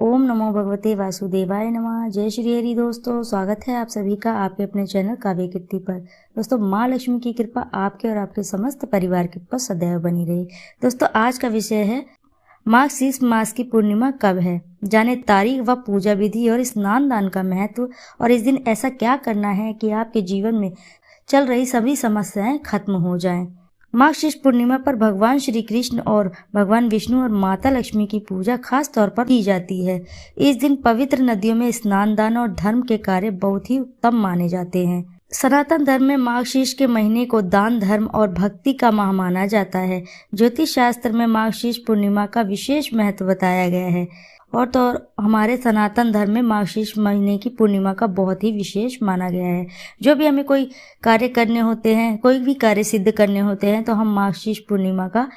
ओम नमो भगवते वासुदेवाय नमः। जय श्री हरि। दोस्तों, स्वागत है आप सभी का आपके अपने चैनल काव्य कीर्ति पर। दोस्तों, माँ लक्ष्मी की कृपा आपके और आपके समस्त परिवार के ऊपर सदैव बनी रहे। दोस्तों, आज का विषय है मार्गशीर्ष मास की पूर्णिमा कब है। जाने तारीख व पूजा विधि और स्नान दान का महत्व, और इस दिन ऐसा क्या करना है कि आपके जीवन में चल रही सभी समस्याएं खत्म हो जाएं। मार्गशीर्ष पूर्णिमा पर भगवान श्री कृष्ण और भगवान विष्णु और माता लक्ष्मी की पूजा खास तौर पर की जाती है। इस दिन पवित्र नदियों में स्नान दान और धर्म के कार्य बहुत ही उत्तम माने जाते हैं। सनातन धर्म में मार्गशीर्ष के महीने को दान, धर्म और भक्ति का माह माना जाता है। ज्योतिष शास्त्र में मार्गशीर्ष पूर्णिमा का विशेष महत्व बताया गया है, और तो हमारे सनातन धर्म में मार्गशीर्ष महीने की पूर्णिमा का बहुत ही विशेष माना गया है। जो भी हमें कोई कार्य करने होते हैं, कोई भी कार्य सिद्ध करने होते हैं, तो हम मार्गशीर्ष पूर्णिमा का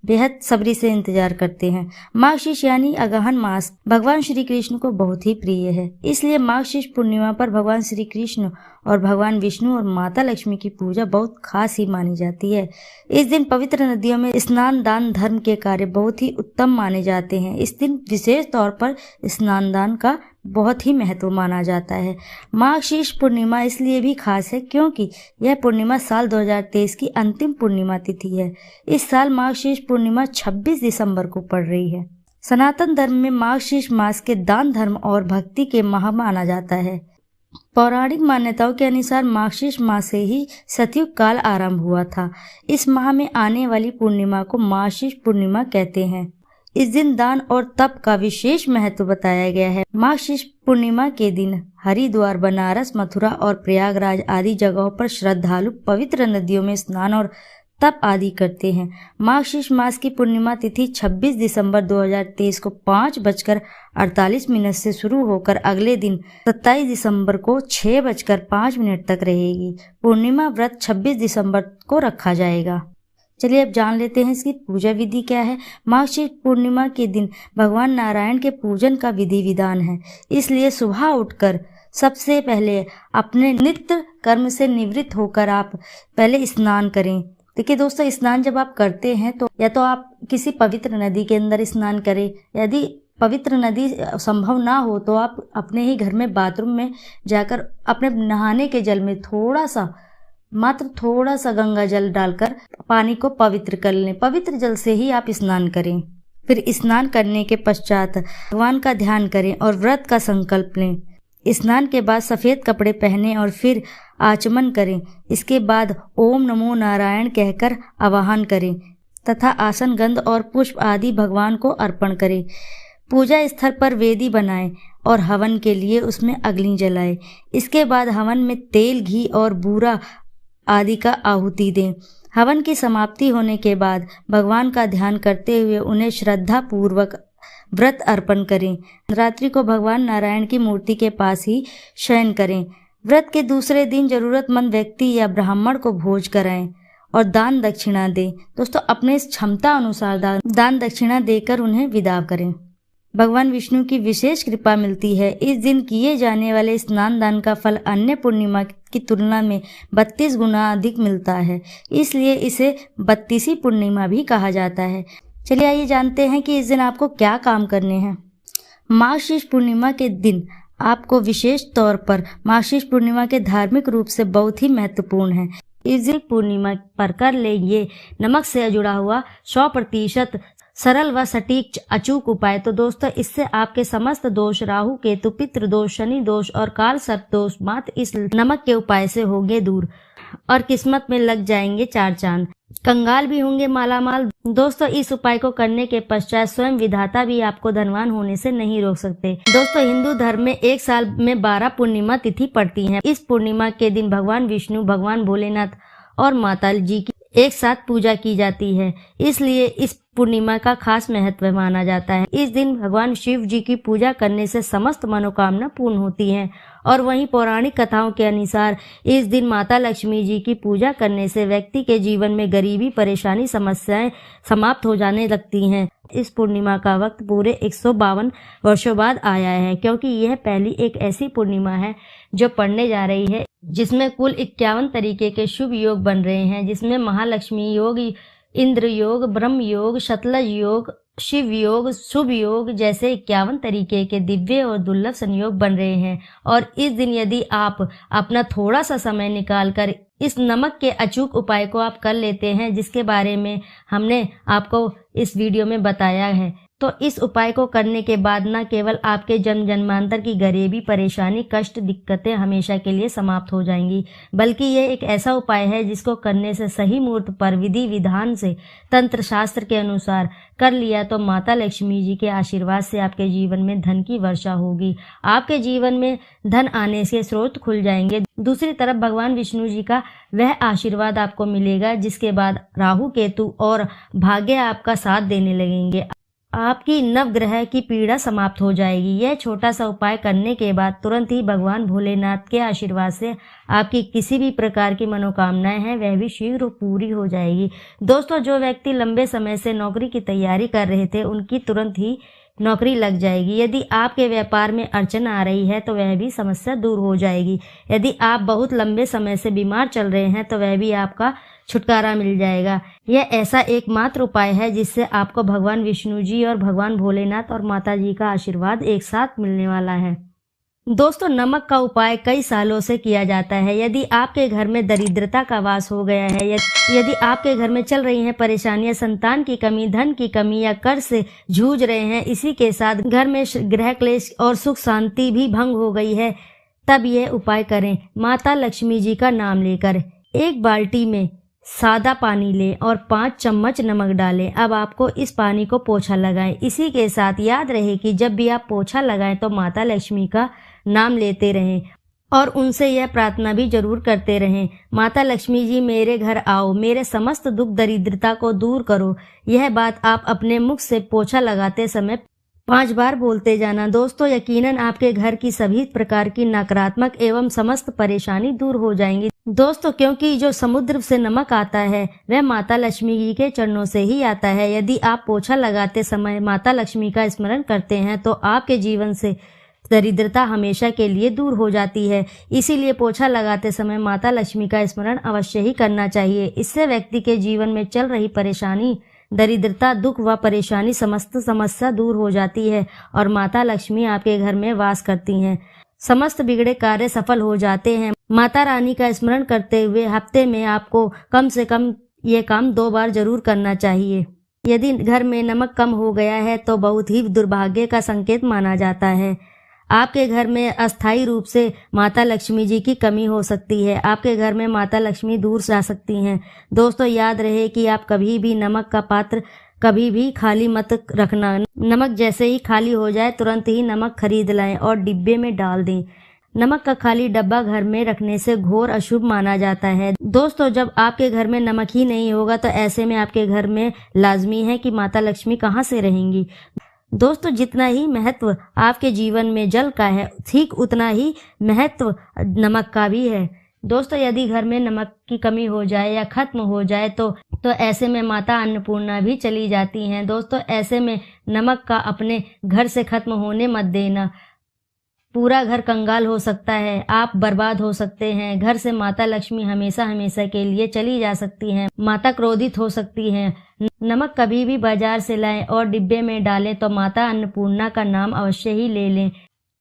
बेहद सब्री से इंतजार करते हैं। मार्गशीर्ष यानी अगहन मास भगवान श्री कृष्ण को बहुत ही प्रिय है, इसलिए मार्गशीर्ष पूर्णिमा पर भगवान श्री कृष्ण और भगवान विष्णु और माता लक्ष्मी की पूजा बहुत खास ही मानी जाती है। इस दिन पवित्र नदियों में स्नान दान धर्म के कार्य बहुत ही उत्तम माने जाते हैं। इस दिन विशेष तौर पर स्नान दान का बहुत ही महत्व माना जाता है। मार्गशीर्ष पूर्णिमा इसलिए भी खास है क्योंकि यह पूर्णिमा साल 2023 की अंतिम पूर्णिमा तिथि है। इस साल मार्गशीर्ष पूर्णिमा 26 दिसंबर को पड़ रही है। सनातन धर्म में मार्गशीर्ष मास के दान, धर्म और भक्ति के माह माना जाता है। पौराणिक मान्यताओं के अनुसार मार्गशीर्ष मास से ही सतयुग काल आरंभ हुआ था। इस माह में आने वाली पूर्णिमा को मार्गशीर्ष पूर्णिमा कहते हैं। इस दिन दान और तप का विशेष महत्व बताया गया है। मार्गशीर्ष पूर्णिमा के दिन हरिद्वार, बनारस, मथुरा और प्रयागराज आदि जगहों पर श्रद्धालु पवित्र नदियों में स्नान और तप आदि करते हैं। मार्गशीर्ष मास की पूर्णिमा तिथि 26 दिसंबर 2023 को 5:48 से शुरू होकर अगले दिन 27 दिसंबर को 6:05 तक रहेगी। पूर्णिमा व्रत 26 दिसंबर को रखा जाएगा। चलिए अब जान लेते हैं इसकी पूजा विधि क्या है। मार्गशीर्ष पूर्णिमा के दिन भगवान नारायण के पूजन का विधि विधान है, इसलिए सुबह उठकर सबसे पहले अपने नित्य कर्म से निवृत्त होकर आप पहले स्नान करें। देखिए दोस्तों, स्नान जब आप करते हैं तो या तो आप किसी पवित्र नदी के अंदर स्नान करें, यदि पवित्र नदी संभव ना हो तो आप अपने ही घर में बाथरूम में जाकर अपने नहाने के जल में मात्र थोड़ा सा गंगा जल डालकर पानी को पवित्र कर लें। पवित्र जल से ही आप स्नान करें। फिर स्नान करने के पश्चात भगवान का ध्यान करें और व्रत का संकल्प लें। स्नान के बाद सफ़ेद कपड़े पहने और फिर आचमन करें। इसके बाद ओम नमो नारायण कहकर आवाहन करें तथा आसन, गंध और पुष्प आदि भगवान को अर्पण करें। पूजा स्थल पर वेदी बनाएं और हवन के लिए उसमें अग्नि जलाएं। इसके बाद हवन में तेल, घी और बूरा आदि का आहुति दें। हवन की समाप्ति होने के बाद भगवान का ध्यान करते हुए उन्हें श्रद्धा पूर्वक व्रत अर्पण करें। रात्रि को भगवान नारायण की मूर्ति के पास ही शयन करें। व्रत के दूसरे दिन जरूरतमंद व्यक्ति या ब्राह्मण को भोज कराएं और दान दक्षिणा दें। दोस्तों, अपने क्षमता अनुसार दान दक्षिणा देकर उन्हें विदा करें। भगवान विष्णु की विशेष कृपा मिलती है। इस दिन किए जाने वाले स्नान दान का फल अन्य पूर्णिमा की तुलना में 32 गुना अधिक मिलता है, इसलिए इसे 32वीं पूर्णिमा भी कहा जाता है। चलिए आइए जानते हैं कि इस दिन आपको क्या काम करने हैं। मार्गशीर्ष पूर्णिमा के दिन आपको विशेष तौर पर मार्गशीर्ष पूर्णिमा के धार्मिक रूप से बहुत ही महत्वपूर्ण है। इस दिन पूर्णिमा पर कर लेंगे नमक से जुड़ा हुआ 100% सरल व सटीक अचूक उपाय। तो दोस्तों, इससे आपके समस्त दोष, राहु केतु, पितृ दोष, शनि दोष और काल सर्प दोष मात्र इस नमक के उपाय से होंगे दूर और किस्मत में लग जाएंगे 4 चांद। कंगाल भी होंगे मालामाल। दोस्तों, इस उपाय को करने के पश्चात स्वयं विधाता भी आपको धनवान होने से नहीं रोक सकते। दोस्तों, हिंदू धर्म में एक साल में 12 पूर्णिमा तिथि पड़ती हैं। इस पूर्णिमा के दिन भगवान विष्णु, भगवान भोलेनाथ और माता जी की एक साथ पूजा की जाती है, इसलिए इस पूर्णिमा का खास महत्व माना जाता है। इस दिन भगवान शिव जी की पूजा करने से समस्त मनोकामना पूर्ण होती हैं, और वहीं पौराणिक कथाओं के अनुसार इस दिन माता लक्ष्मी जी की पूजा करने से व्यक्ति के जीवन में गरीबी, परेशानी, समस्याएं समाप्त हो जाने लगती हैं। इस पूर्णिमा का वक्त पूरे 152 वर्षों बाद आया है, क्योंकि यह पहली एक ऐसी पूर्णिमा है जो पड़ने जा रही है जिसमें कुल 51 तरीके के शुभ योग बन रहे हैं, जिसमें महालक्ष्मी योग, इंद्र योग, ब्रह्म योग, शतलज योग शिव योग, शुभ योग जैसे 51 तरीके के दिव्य और दुर्लभ संयोग बन रहे हैं। और इस दिन यदि आप अपना थोड़ा सा समय निकालकर इस नमक के अचूक उपाय को आप कर लेते हैं, जिसके बारे में हमने आपको इस वीडियो में बताया है, तो इस उपाय को करने के बाद न केवल आपके जन्म जन्मांतर की गरीबी, परेशानी, कष्ट, दिक्कतें हमेशा के लिए समाप्त हो जाएंगी, बल्कि ये एक ऐसा उपाय है जिसको करने से सही मुहूर्त पर विधि विधान से तंत्र शास्त्र के अनुसार कर लिया तो माता लक्ष्मी जी के आशीर्वाद से आपके जीवन में धन की वर्षा होगी। आपके जीवन में धन आने से स्रोत खुल जाएंगे। दूसरी तरफ भगवान विष्णु जी का वह आशीर्वाद आपको मिलेगा जिसके बाद राहु, केतु और भाग्य आपका साथ देने लगेंगे। आपकी नवग्रह की पीड़ा समाप्त हो जाएगी। यह छोटा सा उपाय करने के बाद तुरंत ही भगवान भोलेनाथ के आशीर्वाद से आपकी किसी भी प्रकार की मनोकामनाएं हैं वह भी शीघ्र पूरी हो जाएगी। दोस्तों, जो व्यक्ति लंबे समय से नौकरी की तैयारी कर रहे थे उनकी तुरंत ही नौकरी लग जाएगी। यदि आपके व्यापार में अड़चन आ रही है तो वह भी समस्या दूर हो जाएगी। यदि आप बहुत लंबे समय से बीमार चल रहे हैं तो वह भी आपका छुटकारा मिल जाएगा। यह ऐसा एकमात्र उपाय है जिससे आपको भगवान विष्णु जी और भगवान भोलेनाथ और माता जी का आशीर्वाद एक साथ मिलने वाला है। दोस्तों, नमक का उपाय कई सालों से किया जाता है। यदि आपके घर में दरिद्रता का वास हो गया है, यदि आपके घर में चल रही हैं परेशानियां, संतान की कमी, धन की कमी या कर्ज से जूझ रहे हैं, इसी के साथ घर में गृह क्लेश और सुख शांति भी भंग हो गई है, तब यह उपाय करें। माता लक्ष्मी जी का नाम लेकर एक बाल्टी में सादा पानी लें और 5 चम्मच नमक डालें। अब आपको इस पानी को पोछा लगाएं। इसी के साथ याद रहे कि जब भी आप पोछा लगाएं तो माता लक्ष्मी का नाम लेते रहें और उनसे यह प्रार्थना भी जरूर करते रहें, माता लक्ष्मी जी मेरे घर आओ, मेरे समस्त दुख दरिद्रता को दूर करो। यह बात आप अपने मुख से पोछा लगाते समय 5 बार बोलते जाना। दोस्तों, यकीनन आपके घर की सभी प्रकार की नकारात्मक एवं समस्त परेशानी दूर हो जाएंगी। दोस्तों, क्योंकि जो समुद्र से नमक आता है वह माता लक्ष्मी जी के चरणों से ही आता है। यदि आप पोछा लगाते समय माता लक्ष्मी का स्मरण करते हैं तो आपके जीवन से दरिद्रता हमेशा के लिए दूर हो जाती है। इसीलिए पोछा लगाते समय माता लक्ष्मी का स्मरण अवश्य ही करना चाहिए। इससे व्यक्ति के जीवन में चल रही परेशानी, दरिद्रता, दुख व परेशानी समस्त समस्या दूर हो जाती है और माता लक्ष्मी आपके घर में वास करती हैं। समस्त बिगड़े कार्य सफल हो जाते हैं। माता रानी का स्मरण करते हुए हफ्ते में आपको कम से कम ये काम 2 बार जरूर करना चाहिए। यदि घर में नमक कम हो गया है तो बहुत ही दुर्भाग्य का संकेत माना जाता है। आपके घर में अस्थायी रूप से माता लक्ष्मी जी की कमी हो सकती है। आपके घर में माता लक्ष्मी दूर जा सकती हैं। दोस्तों, याद रहे कि आप कभी भी नमक का पात्र कभी भी खाली मत रखना। नमक जैसे ही खाली हो जाए तुरंत ही नमक खरीद लाएं और डिब्बे में डाल दें। नमक का खाली डब्बा घर में रखने से घोर अशुभ माना जाता है। दोस्तों, जब आपके घर में नमक ही नहीं होगा तो ऐसे में आपके घर में लाजमी है कि माता लक्ष्मी कहाँ से रहेंगी। दोस्तों, जितना ही महत्व आपके जीवन में जल का है ठीक उतना ही महत्व नमक का भी है। दोस्तों, यदि घर में नमक की कमी हो जाए या खत्म हो जाए तो ऐसे में माता अन्नपूर्णा भी चली जाती हैं। दोस्तों, ऐसे में नमक का अपने घर से खत्म होने मत देना। पूरा घर कंगाल हो सकता है, आप बर्बाद हो सकते हैं। घर से माता लक्ष्मी हमेशा हमेशा के लिए चली जा सकती हैं। माता क्रोधित हो सकती हैं। नमक कभी भी बाजार से लाएं और डिब्बे में डालें तो माता अन्नपूर्णा का नाम अवश्य ही ले लें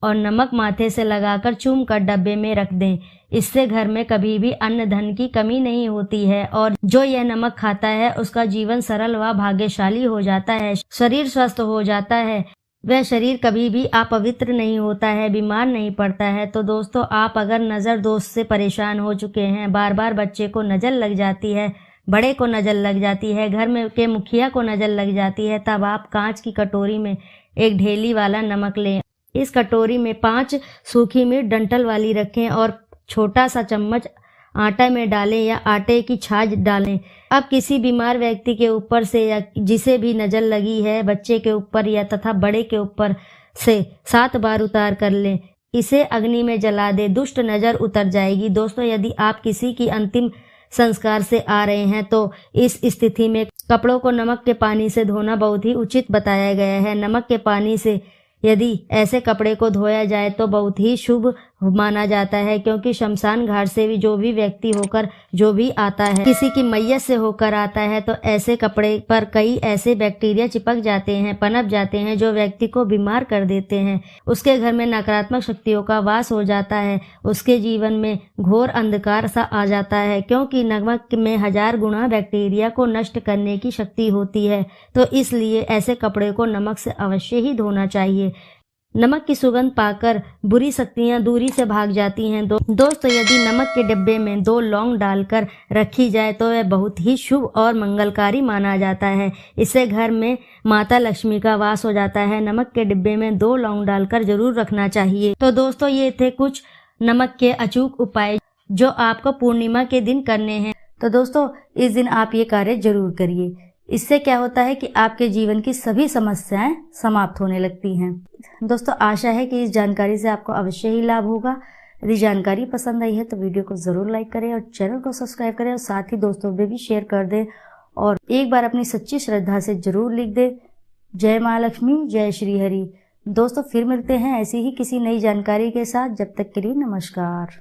और नमक माथे से लगाकर चूम कर डब्बे में रख दें। इससे घर में कभी भी अन्न धन की कमी नहीं होती है और जो यह नमक खाता है उसका जीवन सरल व भाग्यशाली हो जाता है, शरीर स्वस्थ हो जाता है, वह शरीर कभी भी अपवित्र नहीं होता है, बीमार नहीं पड़ता है। तो दोस्तों, आप अगर नज़र दोष से परेशान हो चुके हैं, बार बार बच्चे को नज़र लग जाती है, बड़े को नज़र लग जाती है, घर में के मुखिया को नज़र लग जाती है, तब आप कांच की कटोरी में एक ढेली वाला नमक लें। इस कटोरी में 5 सूखी मिर्च डंठल वाली रखें और छोटा सा चम्मच आटा में डालें या आटे की छाछ डालें। अब किसी बीमार व्यक्ति के ऊपर से या जिसे भी नजर लगी है, बच्चे के ऊपर या तथा बड़े के ऊपर से 7 बार उतार कर लें। इसे अग्नि में जला दे, दुष्ट नजर उतर जाएगी। दोस्तों, यदि आप किसी की अंतिम संस्कार से आ रहे हैं तो इस स्थिति में कपड़ों को नमक के पानी से धोना बहुत ही उचित बताया गया है। नमक के पानी से यदि ऐसे कपड़े को धोया जाए तो बहुत ही शुभ माना जाता है, क्योंकि शमशान घाट से भी जो भी व्यक्ति होकर जो भी आता है, किसी की मैयत से होकर आता है, तो ऐसे कपड़े पर कई ऐसे बैक्टीरिया चिपक जाते हैं, पनप जाते हैं, जो व्यक्ति को बीमार कर देते हैं। उसके घर में नकारात्मक शक्तियों का वास हो जाता है, उसके जीवन में घोर अंधकार सा आ जाता है, क्योंकि नमक में 1000 गुना बैक्टीरिया को नष्ट करने की शक्ति होती है। तो इसलिए ऐसे कपड़े को नमक से अवश्य ही धोना चाहिए। नमक की सुगंध पाकर बुरी शक्तियां दूरी से भाग जाती हैं। दोस्तों, यदि नमक के डिब्बे में 2 लौंग डालकर रखी जाए तो वह बहुत ही शुभ और मंगलकारी माना जाता है। इससे घर में माता लक्ष्मी का वास हो जाता है। नमक के डिब्बे में 2 लौंग डालकर जरूर रखना चाहिए। तो दोस्तों, ये थे कुछ नमक के अचूक उपाय जो आपको पूर्णिमा के दिन करने हैं। तो दोस्तों, इस दिन आप ये कार्य जरूर करिए। इससे क्या होता है कि आपके जीवन की सभी समस्याएं समाप्त होने लगती हैं। दोस्तों, आशा है कि इस जानकारी से आपको अवश्य ही लाभ होगा। यदि जानकारी पसंद आई है तो वीडियो को जरूर लाइक करें और चैनल को सब्सक्राइब करें और साथ ही दोस्तों में भी शेयर कर दें और एक बार अपनी सच्ची श्रद्धा से जरूर लिख दें, जय महालक्ष्मी, जय श्री हरि। दोस्तों, फिर मिलते हैं ऐसी ही किसी नई जानकारी के साथ। जब तक के लिए नमस्कार।